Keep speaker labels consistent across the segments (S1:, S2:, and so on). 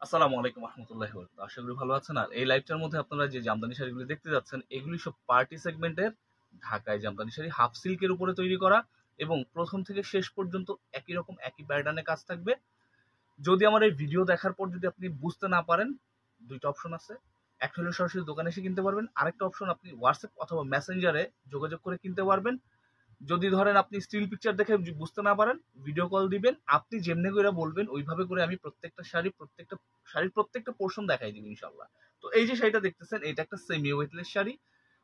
S1: আসসালামু আলাইকুম রহমতুল্লাহি ওয়া বারাকাতুহু। আশা করি ভালো আছেন। আর এই লাইভটার মধ্যে আপনারা যে জামদানি শাড়িগুলো দেখতে যাচ্ছেন, এগুলি সব পার্টি সেগমেন্টের ঢাকাই জামদানি শাড়ি, হাফ সিল্কের উপরে তৈরি করা এবং প্রথম থেকে শেষ পর্যন্ত একই রকম একই প্যাটার্নে কাজ থাকবে। যদি আমার এই ভিডিও দেখার পর যদি আপনি বুঝতে না পারেন, দুইটা অপশন আছে। একটা হলো সরাসরি দোকানে এসে কিনতে পারবেন, আরেকটা অপশন আপনি হোয়াটসঅ্যাপ অথবা মেসেঞ্জারে যোগাযোগ করে কিনতে পারবেন। যদি ধরেন আপনি স্টিল পিকচার দেখে বুঝতে না পারেন, ভিডিও কল দিবেন, আপনি যেমনি করে বলবেন ওইভাবে করে আমি প্রত্যেকটা প্রত্যেকটা পোর্শন দেখাই দিব ইনশাল্লাহ। তো এই যে শাড়িটা দেখতেছেন, এটা একটা সেমি ওয়েটলেস শাড়ি।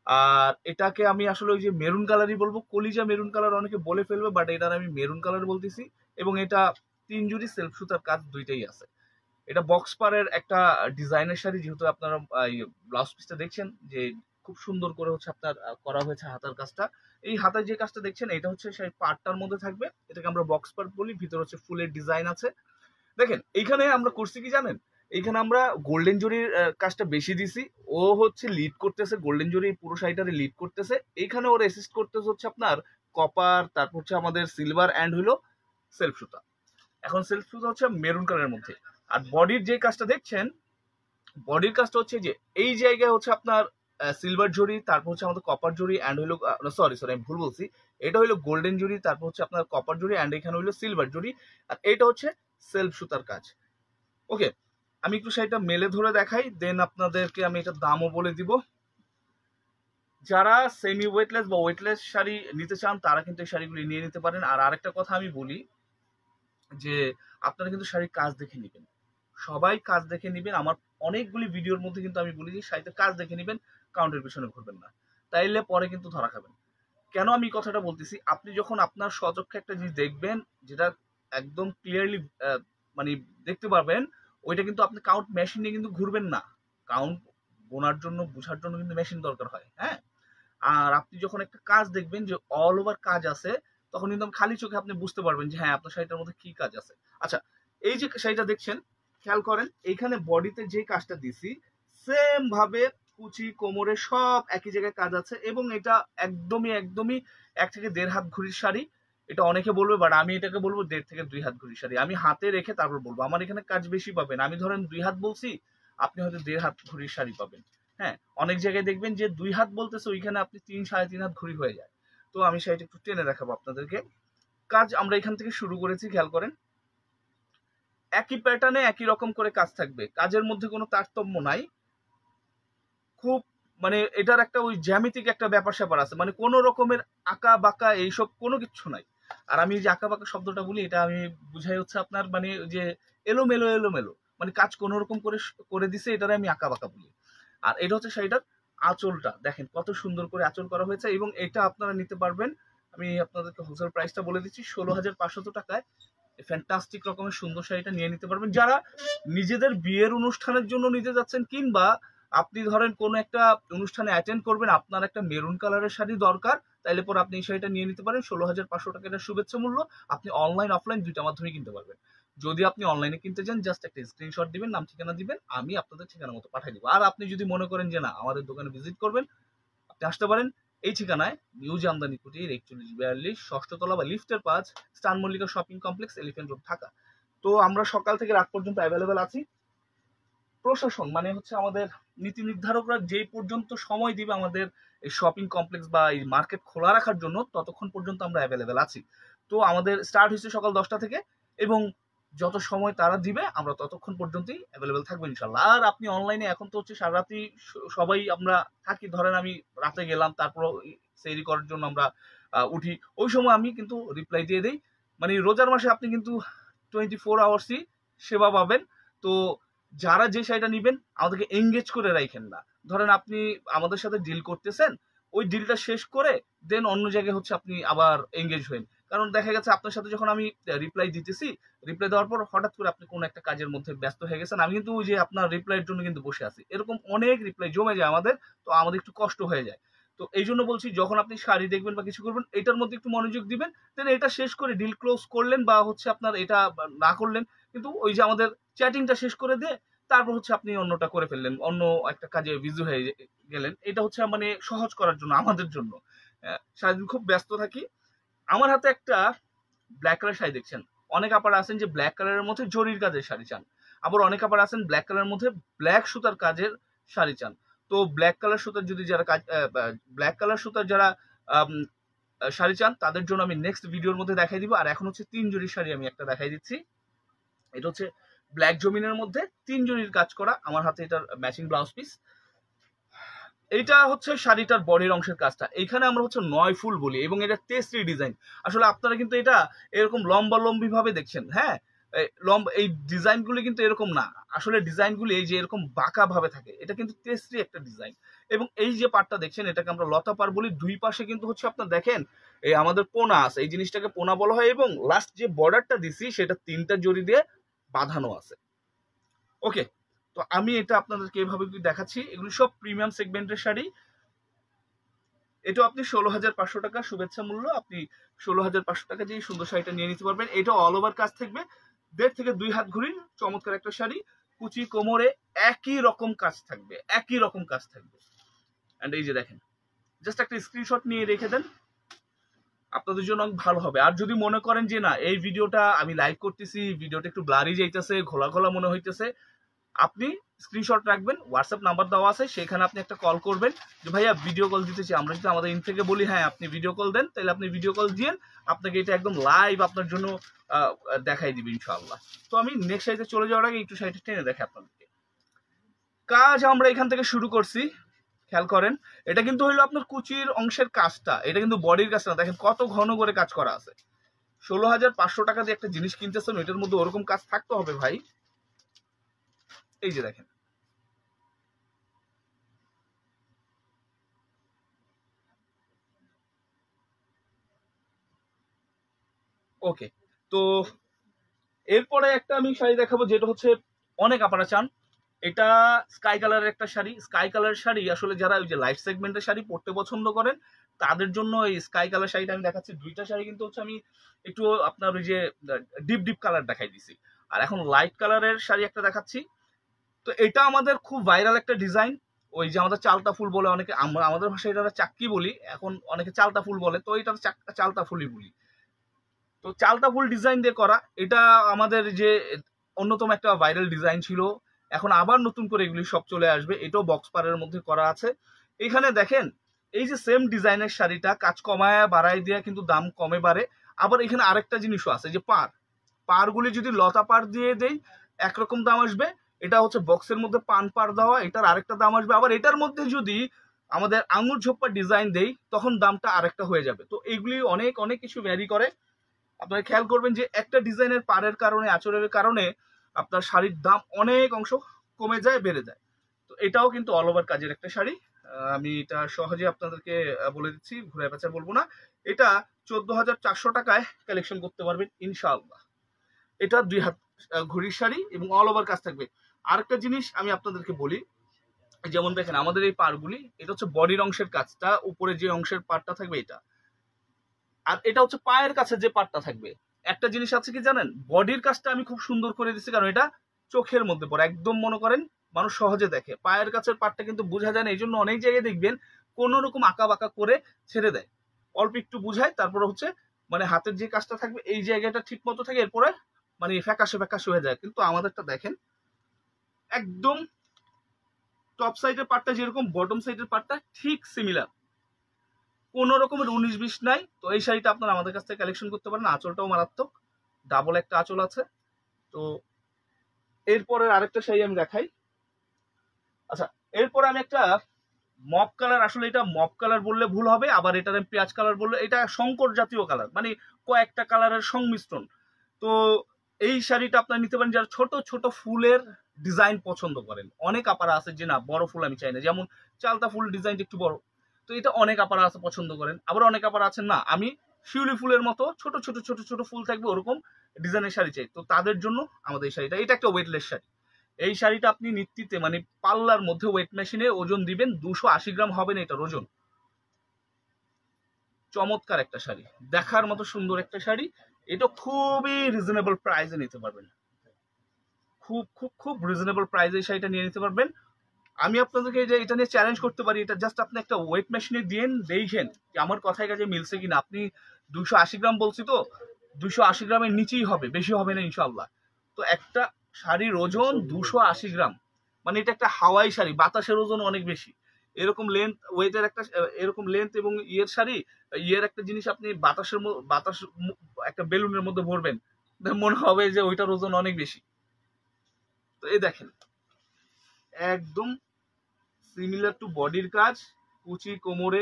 S1: আর এটাকে আমি আসলে ওই যে মেরুন কালারই বলবো, কলিজা মেরুন কালার অনেকে বলে ফেলবে, বাট এটার আমি মেরুন কালার বলতেছি। এবং এটা 3 জুড়ি সেলফ সুতার কাজ দুইটাই আছে। এটা বক্স পারের একটা ডিজাইনের শাড়ি, যেহেতু আপনারা ব্লাউজ পিসটা দেখছেন যে খুব সুন্দর করে হচ্ছে আপনার করা হয়েছে হাতার কাজটা। এই হাতার যে কাজটা দেখছেন, এটা হচ্ছে সেই পার্টটার মধ্যে থাকবে, এটাকে আমরা বক্স পার্ট বলি। ভিতরে হচ্ছে ফুলের ডিজাইন আছে। দেখেন এইখানে আমরা করছি কি জানেন, এইখানে আমরা গোল্ডেন জরির কাজটা বেশি দিছি। ও হচ্ছে লিড করতেছে, গোল্ডেন জরি পুরো শাড়িটারে লিড করতেছে। এইখানে ওর অ্যাসিস্ট করতেছে হচ্ছে আপনার কপার, তারপর হচ্ছে আমাদের সিলভার অ্যান্ড হইলো সেলফ সুতা। এখন সেলফ সুতা হচ্ছে মেরুন কালারের মধ্যে। আর বডির যে কাজটা দেখছেন, বডির কাজটা হচ্ছে যে এই জায়গায় হচ্ছে আপনার সিলভার জরি, তারপর হচ্ছে আমাদের কপার জরি অ্যান্ড হইলো, সরি সরি আমি ভুল বলছি। এটা হইলো গোল্ডেন জরি, তারপর হচ্ছে আপনার কপার জরি অ্যান্ড এখানে হইলো সিলভার জরি। আর এটা হচ্ছে সেলফ সুতার কাজ। ওকে, আমি একটু শাড়িটা মেলে ধরে দেখাই, দেন আপনাদেরকে আমি এটার দামও বলে দিব। যারা সেমি ওয়েটলেস বা ওয়েটলেস শাড়ি নিতে চান তারা কিন্তু এই শাড়িগুলি নিয়ে নিতে পারেন। আর আরেকটা কথা আমি বলি যে আপনারা কিন্তু শাড়ির কাজ দেখে নেবেন, সবাই কাজ দেখে নেবেন। আমার অনেকগুলি ভিডিওর মধ্যে কিন্তু আমি বলি যে শাড়িতে কাজ দেখে নেবেন, কাউন্টের পিছনে ঘুরবেন না, তাইলে পরে কিন্তু ধরা খাবেন। কেন আমি এই কথাটা বলতেছি, আপনি যখন আপনার স্বচক্ষে একটা জিনিস দেখবেন, যেটা একদম ক্লিয়ারলি মানে দেখতে পারবেন, ওইটা কিন্তু আপনি কাউন্ট মেশিন নিয়ে কিন্তু ঘুরবেন না। কাউন্ট গোনার জন্য, বোঝার জন্য কিন্তু মেশিন দরকার হয়, হ্যাঁ। আর আপনি যখন একটা কাজ দেখবেন যে অল ওভার কাজ আছে, তখন কিন্তু খালি চোখে আপনি বুঝতে পারবেন যে হ্যাঁ আপনার শাড়িটার মধ্যে কি কাজ আছে। আচ্ছা, এই যে শাড়িটা দেখছেন, খেয়াল করেন এইখানে বডিতে যে কাজটা দিছি, সেম ভাবে কুচি কোমরে সব একই জায়গায় কাজ আছে। এবং এটা একদমই একদমই 1 থেকে 1.5 হাত ঘড়ির শাড়ি। এটা অনেকে বলবে, বাট আমি এটাকে বলবো 1.5 থেকে 2 হাত ঘড়ির শাড়ি। আমি হাতে রেখে তারপর বলবো, আমার এখানে কাজ বেশি পাবেন। আমি ধরেন 2 হাত বলছি, আপনি হয়তো 1.5 হাত ঘড়ির শাড়ি পাবেন। হ্যাঁ, অনেক জায়গায় দেখবেন যে 2 হাত বলতেছে, ওইখানে আপনি 3 সাড়ে 3 হাত ঘড়ি হয়ে যায়। তো আমি শাড়িটা একটু টেনে দেখাবো আপনাদেরকে। কাজ আমরা এখান থেকে শুরু করেছি, খেয়াল করেন। একই প্যাটার্নে একই রকম করে কাজ থাকবে, কাজের মধ্যে কোনো তারতম্য নাই। খুব মানে এটার একটা ওই জ্যামিতিক একটা ব্যাপার স্যাপার আছে, মানে কোনো রকমের আঁকা বাঁকা এইসব কোনো কিছু নাই। আর আমি যে আঁকা বাঁকা শব্দটা বলি, এটা আমি বুঝাই হচ্ছে আপনার মানে যে এলোমেলো এলোমেলো, মানে কাজ কোনো রকম করে করে দিছে, এটারে আমি আঁকা বাঁকা বলি। আর এটা হচ্ছে শাড়িটার আঁচলটা দেখেন কত সুন্দর করে আঁচল করা হয়েছে। এবং এটা আপনারা নিতে পারবেন, আমি আপনাদেরকে হোলসেল প্রাইসটা বলে দিচ্ছি, 16,500 টাকায় ফ্যান্টাস্টিক রকমের সুন্দর শাড়িটা নিয়ে নিতে পারবেন। যারা নিজেদের বিয়ের অনুষ্ঠানের জন্য নিতে যাচ্ছেন, কিংবা আপনি ধরেন কোনো একটা অনুষ্ঠানে অ্যাটেন্ড করবেন, আপনার একটা মেরুন কালারের শাড়ি দরকার, তাইলে পরে আপনি এই শাড়িটা নিয়ে নিতে পারেন। 16,500 টাকা এটা শুভেচ্ছা মূল্য। আপনি অনলাইন অফলাইন দুইটা মাধ্যমে কিনতে পারবেন। যদি আপনি অনলাইনে কিনতে চান, জাস্ট একটা স্ক্রিনশট দিবেন, নাম ঠিকানা দিবেন, আমি আপনাদের ঠিকানা মতো পাঠিয়ে দিব। আর আপনি যদি মনে করেন যে না আমাদের দোকানে ভিজিট করবেন, আপনি আসতে পারেন এই ঠিকানায়, নিউ জামদানি কুটির 4142 ষষ্ঠ তলা বা লিফটের 5, star Mallika shopping complex, elephant road, Dhaka. তো আমরা সকাল থেকে রাত পর্যন্ত অ্যাভেলেবেল আছি। প্রশাসন মানে হচ্ছে আমাদের নীতি নির্ধারকরা যেই পর্যন্ত সময় দিবে আমাদের এই শপিং কমপ্লেক্স বা এই মার্কেট খোলা রাখার জন্য, ততক্ষণ পর্যন্ত আমরা অ্যাভেলেবেল আছি। তো আমাদের স্টার্ট হচ্ছে সকাল 10টা থেকে, এবং যত সময় তারা দিবে আমরা ততক্ষণ পর্যন্তই অ্যাভেলেবেল থাকবো ইনশাল্লাহ। আর আপনি অনলাইনে এখন তো হচ্ছে সারা রাতি সবাই আমরা থাকি, ধরেন আমি রাতে গেলাম, তারপর সেরি করার জন্য আমরা উঠি, ওই সময় আমি কিন্তু রিপ্লাই দিয়ে দেই। মানে রোজার মাসে আপনি কিন্তু 24 আওয়ার্সই সেবা পাবেন। তো যারা যে শাড়িটা নিবেন, আমাদেরকে এঙ্গেজ করে রাখেন না। ধরেন আপনি আমাদের সাথে ডিল করতেছেন, ওই ডিলটা শেষ করে দেন অন্য জায়গায় হচ্ছে আপনি আবার এঙ্গেজ হন। কারণ দেখা গেছে আপনার সাথে যখন আমি রিপ্লাই দিতেছি, রিপ্লাই দেওয়ার পর হঠাৎ করে আপনি কোনো একটা কাজের মধ্যে ব্যস্ত হয়ে গেছেন, আমি কিন্তু ওই যে আপনার রিপ্লাইয়ের জন্য কিন্তু বসে আছি, এরকম অনেক রিপ্লাই জমে যায় আমাদের। তো আমাদের একটু কষ্ট হয়ে যায়। তো এই জন্য বলছি, যখন আপনি শাড়ি দেখবেন বা কিছু করবেন, এটার মধ্যে একটু মনোযোগ দিবেন। দেন এটা শেষ করে ডিল ক্লোজ করলেন, বা হচ্ছে আপনার এটা না করলেন, কিন্তু ওই যে আমাদের চ্যাটিংটা শেষ করে দিয়ে তারপর হচ্ছে আপনি অন্যটা করে ফেললেন, অন্য একটা কাজে বিজি হয়ে গেলেন। এটা হচ্ছে মানে সহজ করার জন্য আমাদের জন্য। সারাদিন খুব ব্যস্ত থাকি। আমার হাতে একটা ব্ল্যাক কালার শাড়ি দেখছেন, অনেক আপার আছেন যে ব্ল্যাক কালারের মধ্যে জরির কাজের শাড়ি চান। আবার অনেক আবার আছেন ব্ল্যাক কালারের মধ্যে ব্ল্যাক সুতার কাজের শাড়ি চান। তো ব্ল্যাক কালার সুতার যদি যারা কাজ ব্ল্যাক কালার সুতার যারা শাড়ি চান তাদের জন্য আমি নেক্সট ভিডিওর মধ্যে দেখাই দিব। আর এখন হচ্ছে 3 জরির শাড়ি আমি একটা দেখাই দিচ্ছি। এটা হচ্ছে ব্ল্যাক জমিনের মধ্যে 3 জরির কাজ করা, আমার হাতে এটার ম্যাচিং ব্লাউজ পিস। এইটা হচ্ছে শাড়িটার বডির অংশের কাজটা, এইখানে আমরা হচ্ছে 9 ফুল বলি এবং এটা তেসরি ডিজাইন। আসলে আপনারা কিন্তু এটা এরকম লম্বি ভাবে দেখছেন, হ্যাঁ এই ডিজাইনগুলি কিন্তু এরকম না, আসলে ডিজাইনগুলি এই যে এরকম বাঁকা ভাবে থাকে, এটা কিন্তু তেসরি একটা ডিজাইন। এবং এই যে পাটটা দেখছেন এটাকে আমরা লতা পার বলি, দুই পাশে কিন্তু হচ্ছে আপনার দেখেন এই আমাদের পোনা আছে, এই জিনিসটাকে পোনা বলা হয়। এবং লাস্ট যে বর্ডারটা দিছি সেটা 3টা জড়ি দিয়ে বাঁধানো আছে। ওকে, তো আমি এটা আপনাদেরকে এইভাবে দেখাচ্ছি, এগুলো সব প্রিমিয়াম সেগমেন্টের শাড়ি। এটাও আপনি 16,500 টাকা শুভেচ্ছা মূল্য, আপনি 16,500 টাকা দিয়ে সুন্দর শাড়িটা নিয়ে নিতে পারবেন। এটা অল ওভার কাজ থাকবে, 1.5 থেকে 2 হাত ঘুরির চমৎকার একটা শাড়ি, কুচি কোমরে একই রকম কাজ থাকবে, একই রকম কাজ থাকবে। এন্ড এই যে দেখেন, জাস্ট একটা স্ক্রিনশট নিয়ে রেখে দেন, আপনাদের জন্য ভালো হবে। আর যদি মনে করেন যে না এই ভিডিওটা আমি লাইভ করতেছি, ভিডিওটা একটু ব্লারি যাইতেছে, ঘোলা ঘোলা মনে হইতেছে, আপনি স্ক্রিনশট রাখবেন, হোয়াটসঅ্যাপ নাম্বার দেওয়া আছে, সেখানে আপনি একটা কল করবেন যে ভাইয়া ভিডিও কল দিতে চাই। আমরা যদি আমাদের ইন থেকে বলি হ্যাঁ আপনি ভিডিও কল দেন, তাহলে আপনি ভিডিও কল দিয়েন, আপনাকে এটা একদম লাইভ আপনার জন্য দেখাই দিবে ইনশাআল্লাহ। তো আমি নেক্সট সাইডে চলে যাওয়ার আগে একটু সাইডে টেনে দেখে আপনাদেরকে কাজ আমরা এখান থেকে শুরু করছি। খেয়াল করেন, এটা কিন্তু হইলো আপনার কুচির অংশের কাজটা, এটা কিন্তু বডির কাজটা। দেখেন কত ঘন করে কাজ করা আছে। 16,500 টাকা দিয়ে একটা জিনিস কিনতেছেন, ওইটার মধ্যে ওরকম কাজ থাকতে হবে ভাই। এই যে দেখেন, ওকে। তো এরপরে একটা আমি শাড়ি দেখাবো যেটা হচ্ছে অনেক আপনারা চান, এটা স্কাই কালারের একটা শাড়ি। স্কাই কালার শাড়ি আসলে যারা ওই যে লাইট সেগমেন্টের শাড়ি পরতে পছন্দ করেন তাদের জন্য এই স্কাই কালার শাড়িটা আমি দেখাচ্ছি। দুইটা শাড়ি কিন্তু হচ্ছে আমি একটু আপনার ওই যে ডিপ কালার দেখাই দিছি, আর এখন লাইট কালারের শাড়ি একটা দেখাচ্ছি। তো এটা আমাদের খুব ভাইরাল একটা ডিজাইন, ওই যে আমাদের চালতা ফুল বলে অনেকে, আমরা আমাদের ভাষায় এটা চাক্কি বলি, এখন অনেকে চালতা ফুল বলে, তো এটা চালতা ফুলই বলি। তো চালতা ফুল ডিজাইন দিয়ে করা, এটা আমাদের যে অন্যতম একটা ভাইরাল ডিজাইন ছিল, এখন আবার নতুন করে এগুলি সব চলে আসবে। এটাও বক্স পারের মধ্যে করা আছে। এখানে দেখেন এই যে সেম ডিজাইনের শাড়িটা কাজ কমায় বাড়াই দিয়ে কিন্তু দাম কমে বাড়ে। আবার এখানে আরেকটা জিনিসও আছে যে পারগুলি যদি লতা পার দিয়ে দেই একরকম দাম আসবে, এটা হচ্ছে বক্সের মধ্যে পান পার দেওয়া, এটার আরেকটা দাম আসবে। আবার এটার মধ্যে যদি আমাদের আঙুর ঝোপ্পা ডিজাইন দেই তখন দামটা আরেকটা হয়ে যাবে। তো এগুলি অনেক অনেক কিছু ভ্যারি করে। আপনারা খেয়াল করবেন যে একটা ডিজাইনের পাড়ের কারণে, আঁচলের কারণে আপনার শাড়ির দাম অনেক অংশ কমে যায়, বেড়ে যায়। তো এটাও কিন্তু অল ওভার কাজের একটা শাড়ি, আমি এটা সহজে আপনাদেরকে বলে দিচ্ছি, ঘুরে পেঁচা বলবো না। এটা 14,400 টাকায় কালেকশন করতে পারবেন ইনশাআল্লাহ। এটা 2 হাত ঘড়ির শাড়ি এবং অল ওভার কাজ থাকবে। আরেকটা জিনিস আমি আপনাদেরকে বলি, যেমন দেখেন আমাদের এই পাড়গুলি, এটা হচ্ছে বডির অংশের কাজটা, উপরে যে অংশের পাড়টা থাকবে এটা, আর এটা হচ্ছে পায়ের কাছে যে পাটটা থাকবে। একটা জিনিস আছে কি জানেন, বডির কাজটা আমি খুব সুন্দর করে দিচ্ছি কারণ এটা চোখের মধ্যে পড়ে, একদম মনে করেন মানুষ সহজে দেখে। পায়ের কাছের পাটটা কিন্তু বোঝা যায় না, এই জন্য অনেক জায়গায় দেখবেন কোন রকম আঁকা বাঁকা করে ছেড়ে দেয়, অল্প একটু বুঝায়, তারপরে হচ্ছে মানে হাতের যে কাজটা থাকবে এই জায়গাটা ঠিক মতো থাকে, এরপরে মানে ফ্যাকাশে হয়ে যায়। কিন্তু আমাদেরটা দেখেন একদম টপ সাইডের পাটটা যেরকম বটম সাইডের পাটটা ঠিক সিমিলার, কোন রকমের 19-20 নাই। তো এই শাড়িটা আপনারা আমাদের কাছ থেকে কালেকশন করতে পারেন। আঁচলটাও মারাত্মক, ডাবল একটা আঁচল আছে। তো এরপরে আরেকটা শাড়ি আমি দেখাই। আচ্ছা, এরপরে আমি একটা মপ কালার, আসলে এটা মপ কালার বললে ভুল হবে, আবার এটা পেঁয়াজ কালার বললে, এটা শঙ্কর জাতীয় কালার, মানে কয়েকটা কালারের সংমিশ্রণ। তো এই শাড়িটা আপনারা নিতে পারেন যারা ছোট ছোট ফুলের ডিজাইন পছন্দ করেন। অনেক আপারা আছে যে না বড় ফুল আমি চাই না, যেমন চালতা ফুল ডিজাইন একটু বড়, তো এটা অনেক আপারা আছে পছন্দ করেন। আবার অনেক আপারা আছেন না আমি শিউলি ফুলের মতো ছোট ছোট ছোট ছোট ফুল থাকবে ওরকম ডিজাইনের শাড়ি চাই, তো তাদের জন্য আমাদের এই শাড়িটা। এটা একটা ওয়েটলেস শাড়ি, এই শাড়িটা আপনি নিত্যিতে মানে পাল্লার মধ্যে ওয়েট মেশিনে ওজন দিবেন, 280 গ্রাম হবে না এটার ওজন। চমৎকার একটা শাড়ি, দেখার মতো সুন্দর একটা শাড়ি। এটা খুবই রিজনেবল প্রাইসে নিতে পারবেন, খুব খুব খুব রিজনেবল প্রাইসে এই শাড়িটা নিয়ে নিতে পারবেন। আমি আপনাদেরকে যে এটা নিয়ে চ্যালেঞ্জ করতে পারি, এটা জাস্ট আপনি একটা ওয়েট মেশিনে দিয়ে দেখেন যে আমার কথায় কাজে মিলছে কিনা। আপনি 280 গ্রাম বলছি, তো 280 গ্রামের নিচেই হবে, বেশি হবে না ইনশাআল্লাহ। তো একটা শাড়ির ওজন 280 গ্রাম, মানে এটা একটা হাওয়াই শাড়ি, বাতাসের ওজন অনেক বেশি। এরকম লেন্থ ওয়েটের একটা এরকম লেন্থ এবং ইয়ের শাড়ি, ইয়ের একটা জিনিস আপনি বাতাস একটা বেলুনের মধ্যে ভরবেন, মনে হবে যে ওইটার ওজন অনেক বেশি। তো এই দেখেন একদম সিমিলার টু বডির কাজ, কুচি কোমরে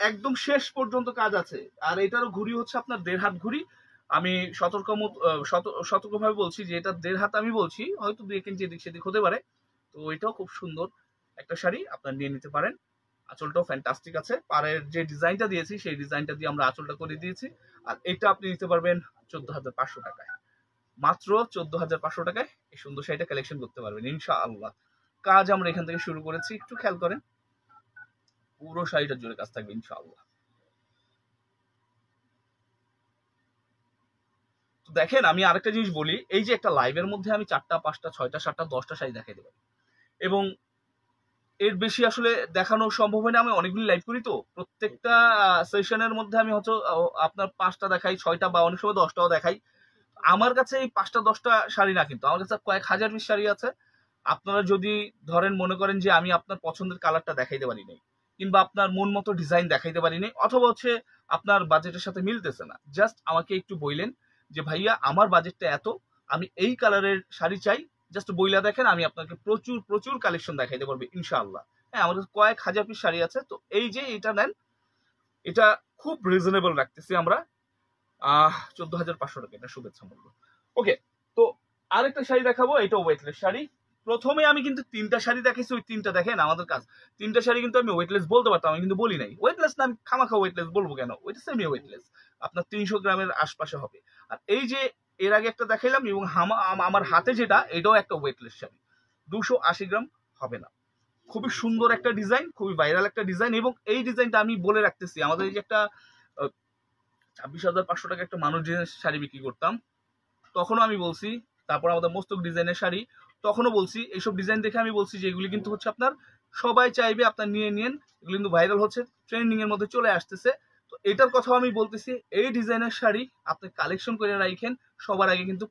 S1: একদম শেষ পর্যন্ত কাজ আছে। আর এটারও ঘুড়ি হচ্ছে আপনার 1.5 হাত ঘুড়ি। আমি সতর্কভাবে বলছি যে এটা 1.5 হাত, আমি বলছি হয়তো 2 ইঞ্চি এদিক সেদিক হতে পারে। তো এটাও খুব সুন্দর একটা শাড়ি, আপনারা নিয়ে নিতে পারেন। আঁচলটাও ফ্যান্টাস্টিক আছে, পাড়ের যে ডিজাইনটা দিয়েছি সেই ডিজাইনটা দিয়ে আমরা আঁচলটা করে দিয়েছি। আর এটা আপনি নিতে পারবেন 14,500 টাকায়, মাত্র 14,500 টাকায় এই সুন্দর শাড়িটা কালেকশন করতে পারবেন ইনশাআল্লাহ। কাজ আমরা এখান থেকে শুরু করেছি, একটু খেয়াল করেন, পুরো শাড়িটা জুড়ে কাজ থাকবে ইনশাআল্লাহ। তো দেখেন আমি আরেকটা জিনিস বলি, এই যে একটা লাইভের মধ্যে আমি 4টা 5টা 6টা 7টা 10টা শাড়ি দেখাই দেবো, এবং এর বেশি আসলে দেখানো সম্ভব হয় না। আমি অনেকগুলি লাইভ করি, তো প্রত্যেকটা সেশনের মধ্যে আমি হয়তো আপনার 5টা দেখাই, 6টা বা অনেক সময় 10টাও দেখাই। আমার কাছে এই 5টা 10টা শাড়ি না, কিন্তু আমার কাছে কয়েক হাজার পিস শাড়ি আছে। আপনারা যদি ধরেন মনে করেন যে আমি আপনার পছন্দের কালারটা দেখাইতে পারি নাই, কিংবা আপনার মন মতো ডিজাইন দেখাইতে পারি নাই, অথবা হচ্ছে আপনার বাজেটের সাথে মিলতেছে না, জাস্ট আমাকে একটু বললেন যে ভাইয়া আমার বাজেটটা এত, আমি এই কালারের শাড়ি চাই, জাস্ট বইলা দেখেন, আমি আপনাকে প্রচুর প্রচুর কালেকশন দেখাইতে পারবো ইনশাআল্লাহ। হ্যাঁ, আমাদের কয়েক হাজার পিস শাড়ি আছে। তো এই যে এটা নেন, এটা খুব রিজনেবল রাখতেছি আমরা, 14,500 টাকা এটা শুভেচ্ছা মূল্য। ওকে, তো আরেকটা শাড়ি দেখাবো, এটা ওয়েটলেস শাড়ি। প্রথমে আমি কিন্তু 3টা শাড়ি দেখাইছি, ওই 3টা দেখেন আমাদের কাজ। 3টা শাড়ি কিন্তু আমি ওয়েটলেস বলতে পারতাম, আমি কিন্তু বলি নাই। ওয়েটলেস না, আমি খামাখা ওয়েটলেস বলবো কেন, ওইটা সেমি ওয়েটলেস, আপনার 300 গ্রামের আশপাশে হবে। আর এই যে এর আগে একটা দেখাইলাম, এবং আমার হাতে যেটা, এটাও একটা ওয়েটলেস শাড়ি, 280 গ্রাম হবে না। খুবই সুন্দর একটা ডিজাইন, খুবই ভাইরাল একটা ডিজাইন। এবং এই ডিজাইনটা আমি বলে রাখতেছি, আমাদের এই যে একটা 26,500 টাকা একটা মানুষ ডিজাইনের শাড়ি বিক্রি করতাম, তখনও আমি বলছি, তারপর আমাদের মস্তক ডিজাইনের শাড়ি, তখনও বলছি, এইসব ডিজাইন দেখে আমি বলছি যে এগুলি কিন্তু হচ্ছে আপনার সবাই চাইবে, আপনার নিয়ে নিন, এগুলো কিন্তু ভাইরাল হচ্ছে, ট্রেন্ডিং এর মধ্যে চলে আসতেছে। তো এটার কথাও আমি বলতেছি, এই ডিজাইনের শাড়ি আপনি কালেকশন করে রাখেন, সবার আগে কিন্তু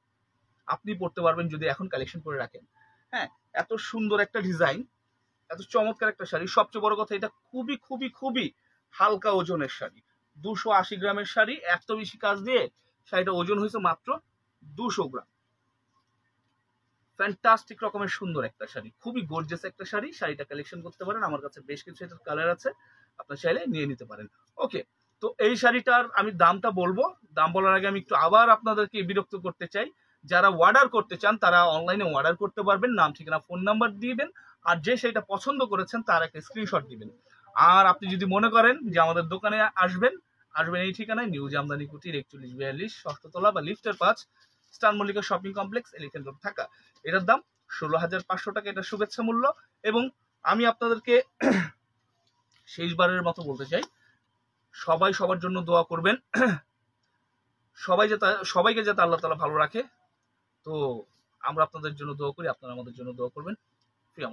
S1: আপনি পড়তে পারবেন যদি এখন কালেকশন করে রাখেন। হ্যাঁ, এত সুন্দর একটা ডিজাইন, এত চমৎকার একটা শাড়ি। সবচেয়ে বড় কথা, এটা খুবই খুবই খুবই হালকা ওজনের শাড়ি, 280 গ্রামের শাড়ি, এত বেশি কাজ দিয়ে শাড়িটা ওজন হয়েছে মাত্র 200 গ্রাম। ফ্যান্টাস্টিক রকমের সুন্দর একটা শাড়ি, খুবই গর্জিয়াস একটা শাড়ি। শাড়িটা কালেকশন করতে পারেন, আমার কাছে বেশ কিছু এটার কালার আছে, আপনার চাইলে নিয়ে নিতে পারেন। ওকে, তো এই শাড়িটার আমি দামটা বলবো। দাম বলার আগে আমি একটু আবার আপনাদেরকে বিরক্ত করতে চাই, যারা অর্ডার করতে চান তারা অনলাইনে অর্ডার করতে পারবেন, নাম ঠিকানা ফোন নাম্বার দিবেন, আর যে শাড়িটা পছন্দ করেছেন তার একটা স্ক্রিনশট দিবেন। আর আপনি যদি মনে করেন যে আমাদের দোকানে আসবেন এই ঠিকানায়, নিউ জামদানি কুটির 4142 ষষ্ঠ তলা বা লিফটের 5, star Mallika shopping complex, elephant road, Dhaka. এটার দাম 16,500 টাকা, এটা শুভেচ্ছা মূল্য। এবং আমি আপনাদেরকে শেষবারের মতো বলতে চাই, সবাই সবার জন্য দোয়া করবেন, সবাইকে যাতে আল্লাহ তাআলা ভালো রাখে। তো আমরা আপনাদের জন্য দোয়া করি, আপনারা আমাদের জন্য দোয়া করবেন। প্রিয়